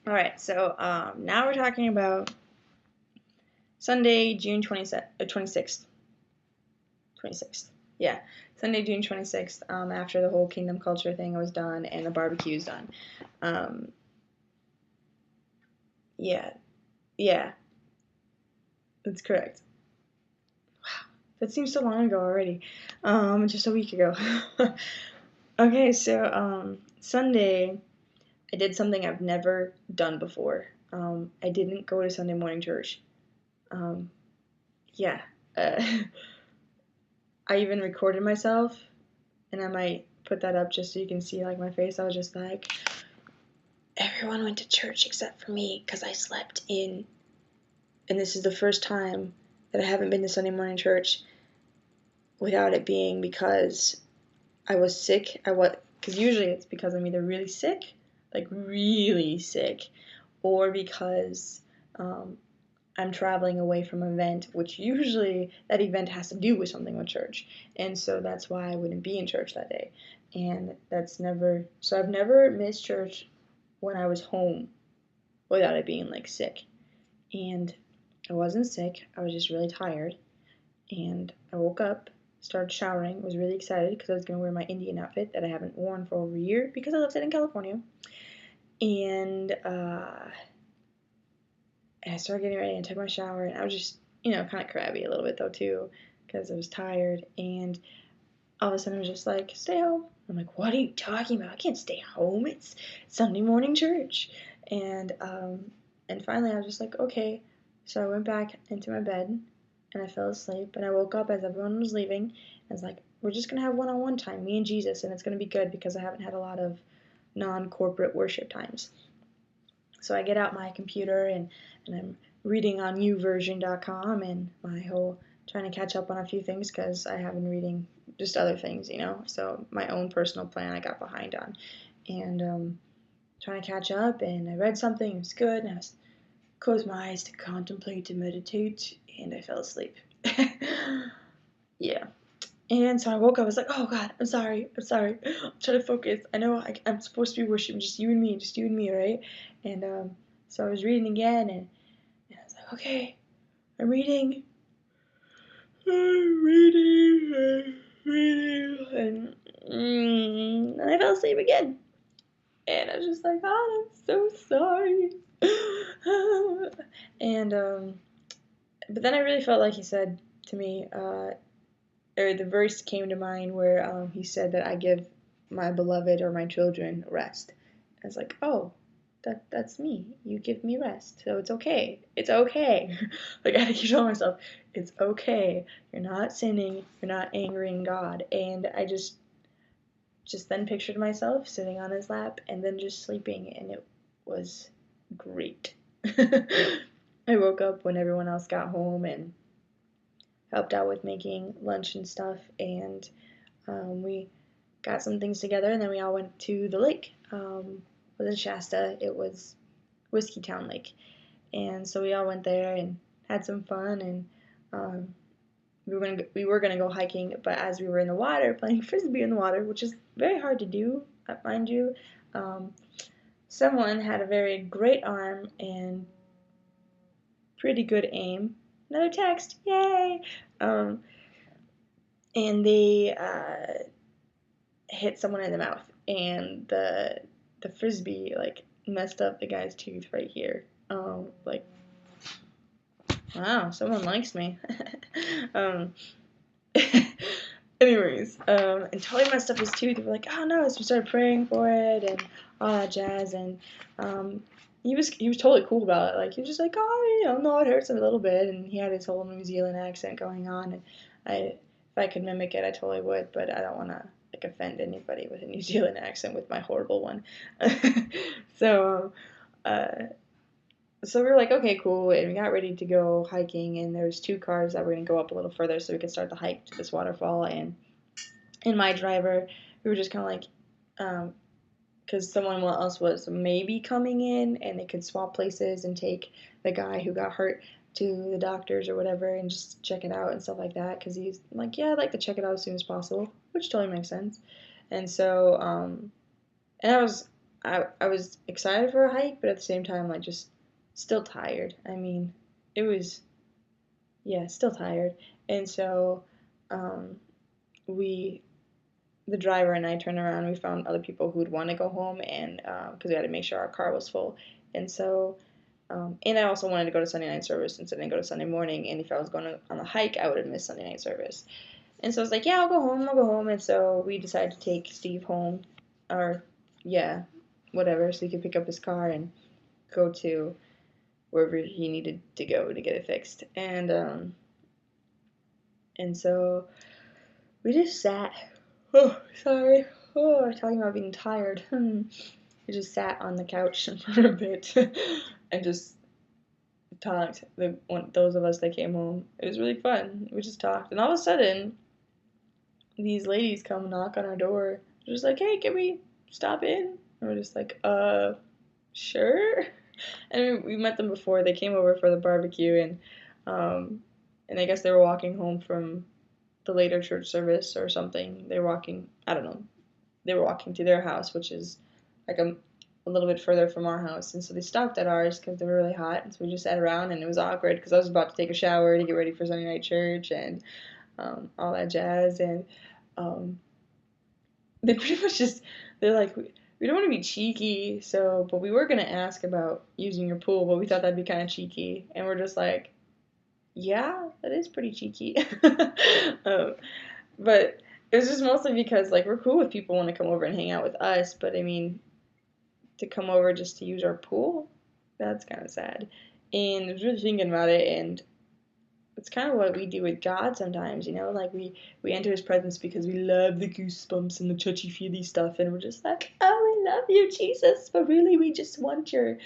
All right, so now we're talking about Sunday, June 26th. 26th. Yeah, Sunday, June 26th, after the whole kingdom culture thing was done and the barbecue's done. Um, yeah, yeah, that's correct. Wow, that seems so long ago already. Just a week ago. Okay, so Sunday, I did something I've never done before. I didn't go to Sunday morning church. Um, yeah. Uh, I even recorded myself, and I might put that up just so you can see like my face. I was just like, everyone went to church except for me because I slept in. And this is the first time that I haven't been to Sunday morning church without it being because I was sick. Because usually it's because I'm either really sick, like really sick, or because um, I'm traveling away from an event, which usually that event has to do with something with church. And so that's why I wouldn't be in church that day. And so I've never missed church when I was home without it being like sick. And I wasn't sick, I was just really tired. And I woke up, started showering, was really excited because I was going to wear my Indian outfit that I haven't worn for over a year because I lived in California. And I started getting ready and took my shower, and I was just, kind of crabby a little bit though too, because I was tired. And all of a sudden, I was just like, "Stay home." I'm like, "What are you talking about? I can't stay home. It's Sunday morning church." And finally, I was just like, "Okay." So I went back into my bed, and I fell asleep. And I woke up as everyone was leaving. And I was like, "We're just gonna have one-on-one time, me and Jesus, and it's gonna be good because I haven't had a lot of non-corporate worship times." So I get out my computer and I'm reading on uversion.com and my whole trying to catch up on a few things because I have been reading just other things, So my own personal plan I got behind on. And trying to catch up, and I read something, it was good, and I was closed my eyes to contemplate, to meditate, and I fell asleep. Yeah. And so I woke up, I was like, "Oh God, I'm sorry, I'm trying to focus. I know I'm supposed to be worshiping just you and me, right?" And so I was reading again, and I was like, "Okay, I'm reading, and I fell asleep again. And I was just like, "God, I'm so sorry." And but then I really felt like he said to me, or the verse came to mind where he said that I give my beloved or my children rest. I was like, "Oh, that's me. You give me rest, so it's okay. It's okay." Like I had to keep telling myself, "It's okay. You're not sinning. You're not angering God." And I just then pictured myself sitting on his lap and then just sleeping, and it was great. I woke up when everyone else got home and helped out with making lunch and stuff, and we got some things together, and then we all went to the lake. It was in Shasta. It was Whiskey Town Lake, and so we all went there and had some fun. And um, we were gonna go hiking, but as we were in the water playing frisbee in the water, which is very hard to do, mind you, um, someone had a very great arm and pretty good aim. Another text, yay! Um, and they hit someone in the mouth, and the frisbee like messed up the guy's tooth right here. Like, wow, someone likes me. um, anyways, and totally messed up his tooth. We were like, "Oh no!" So we started praying for it and all that jazz. And um, he was totally cool about it. Like he was just like, "Oh, no, it hurts a little bit." And he had his whole New Zealand accent going on. And if I could mimic it, I totally would. But I don't want to like offend anybody with a New Zealand accent with my horrible one. so. Uh, so we were like, "Okay, cool," and we got ready to go hiking, and there was two cars that were gonna go up a little further so we could start the hike to this waterfall. And in my driver, we were just kind of like, because someone else was maybe coming in, and they could swap places and take the guy who got hurt to the doctors or whatever and just check it out and stuff like that. Because he's like, "Yeah, I'd like to check it out as soon as possible," which totally makes sense. And so, and I was excited for a hike, but at the same time, like, just still tired. I mean, it was, yeah, still tired. And so, um, we, the driver and I turned around. We found other people who would want to go home, and because we had to make sure our car was full. And so, and I also wanted to go to Sunday night service since I didn't go to Sunday morning. And if I was going on a hike, I would have missed Sunday night service. And so I was like, yeah, I'll go home. I'll go home. And so we decided to take Steve home, or yeah, whatever, so he could pick up his car and go to wherever he needed to go to get it fixed. And so we just sat. Oh, sorry. Oh, talking about being tired. We just sat on the couch for a bit and just talked. Those of us that came home, it was really fun. We just talked, and all of a sudden, these ladies come knock on our door. They're just like, "Hey, can we stop in?" And we're just like, sure." And we met them before. They came over for the barbecue, and I guess they were walking home from the later church service or something. They were walking, I don't know. They were walking to their house, which is like a little bit further from our house. And so they stopped at ours because they were really hot. And so we just sat around, and it was awkward because I was about to take a shower to get ready for Sunday night church and all that jazz. And um, they pretty much just, they're like, we don't want to be cheeky, so, but we were going to ask about using your pool, but we thought that'd be kind of cheeky. And we're just like, yeah, that is pretty cheeky. um, but it was just mostly because, like, we're cool if people want to come over and hang out with us, but I mean, to come over just to use our pool, that's kind of sad. And I was really thinking about it, and it's kind of what we do with God sometimes, like we enter His presence because we love the goosebumps and the touchy feely stuff, and we're just like, oh, I love you, Jesus, but really we just want your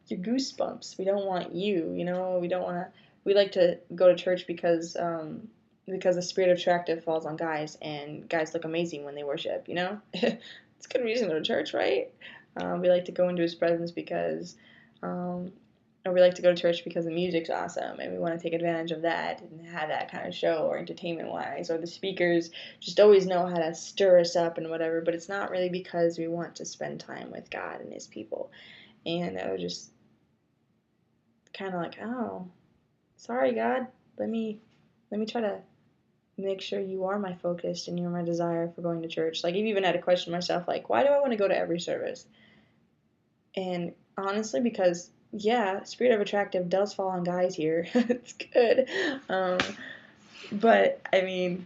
goosebumps. We don't want you, We don't want to. We like to go to church because the spirit of attractive falls on guys, and guys look amazing when they worship. It's a good reason to go to church, right? We like to go into His presence because or we like to go to church because the music's awesome and we want to take advantage of that and have that kind of show, or entertainment wise, or the speakers just always know how to stir us up and whatever, but it's not really because we want to spend time with God and His people. And I was just kind of like, oh, sorry, God, let me try to make sure you are my focus and you're my desire for going to church. Like, I've even had to question myself, like, why do I want to go to every service? And honestly, because yeah, spirit of attractive does fall on guys here. It's good. But I mean,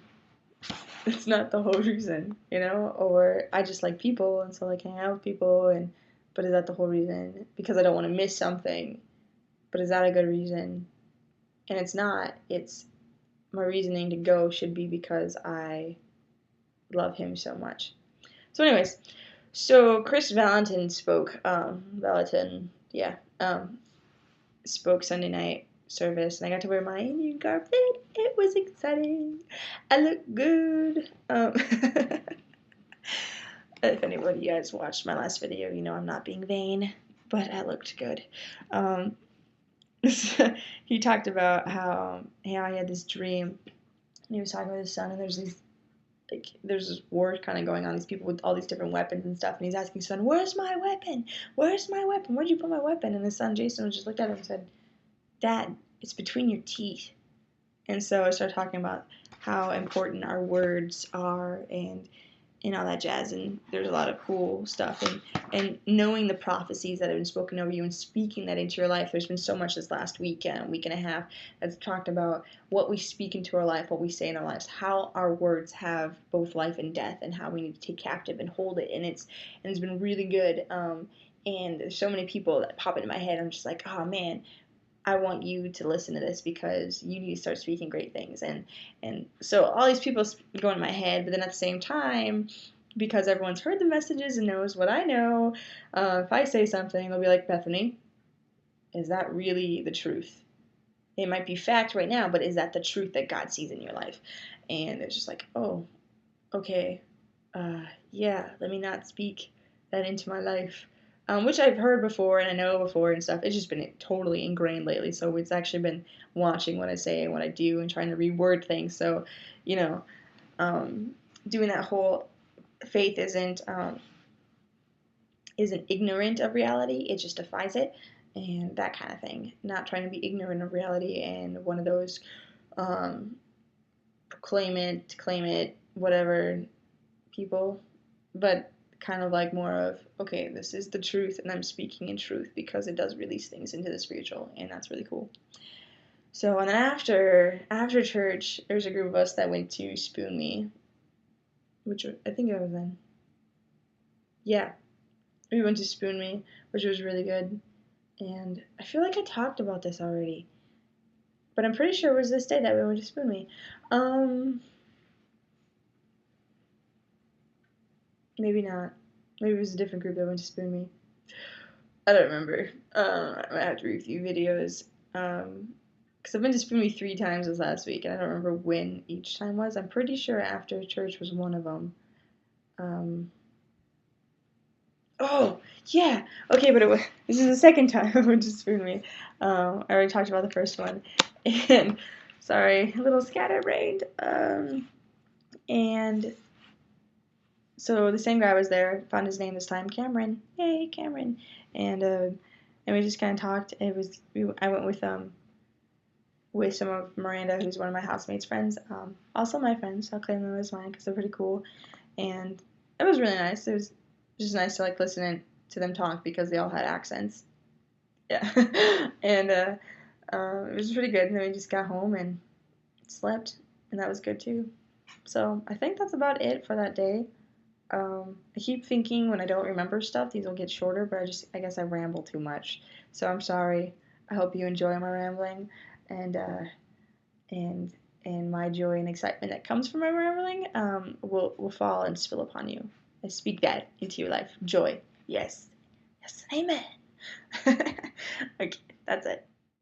it's not the whole reason, Or I just like people, and so like hang out with people, but is that the whole reason? Because I don't want to miss something. But is that a good reason? And it's not. It's my reasoning to go should be because I love Him so much. So, anyways, so Chris Valentin spoke. Yeah. Spoke Sunday night service, and I got to wear my Indian garb. It was exciting. I look good. If anybody guys watched my last video, I'm not being vain, but I looked good. He talked about how he had this dream, and he was talking with his son, and there's this war kind of going on, these people with all these different weapons and stuff, and he's asking his son, where's my weapon? Where'd you put my weapon? And his son Jason just looked at him and said, Dad, it's between your teeth. And so I started talking about how important our words are and all that jazz, and there's a lot of cool stuff, and knowing the prophecies that have been spoken over you and speaking that into your life. There's been so much this last week and a half that's talked about what we speak into our life, what we say in our lives, how our words have both life and death, and how we need to take captive and hold it, and it's been really good. And there's so many people that pop into my head. I'm just like, oh man, I want you to listen to this because you need to start speaking great things. And so all these people go in my head, but then at the same time, because everyone's heard the messages and knows what I know, if I say something, they'll be like, Bethany, is that really the truth? It might be fact right now, but is that the truth that God sees in your life? And it's just like, oh, okay, yeah, let me not speak that into my life. Which I've heard before and I know before and stuff. It's just been totally ingrained lately. So it's actually been watching what I say and what I do and trying to reword things. So, um, doing that whole faith isn't ignorant of reality, it just defies it, and that kind of thing. Not trying to be ignorant of reality and one of those um, claim it, whatever people, but kind of like more of, okay, this is the truth and I'm speaking in truth because it does release things into the spiritual, and that's really cool. So, and then after church, there was a group of us that went to Spoon Me, which I think it was then. Yeah, we went to Spoon Me, which was really good. And I feel like I talked about this already, but I'm pretty sure it was this day that we went to Spoon Me. Maybe not. Maybe it was a different group that went to Spoon Me. I don't remember. I might have to review videos. Because I've been to Spoon Me 3 times this last week, and I don't remember when each time was. I'm pretty sure after church was one of them. Oh, yeah. Okay, but this is the second time I went to Spoon Me. I already talked about the first one. And, sorry, a little scatterbrained. And so the same guy was there. Found his name this time, Cameron. Yay, Cameron. And we just kind of talked. I went with some of Miranda, who's one of my housemates' friends. Also my friends. I'll claim them as mine because they're pretty cool. And it was really nice. It was just nice to like listen to them talk because they all had accents. Yeah, and it was pretty good. And then we just got home and slept, and that was good too. So I think that's about it for that day. I keep thinking when I don't remember stuff, these will get shorter, but I guess I ramble too much. So I'm sorry. I hope you enjoy my rambling, and and my joy and excitement that comes from my rambling will fall and spill upon you. I speak that into your life. Joy. Yes. Yes. Amen. Okay, that's it.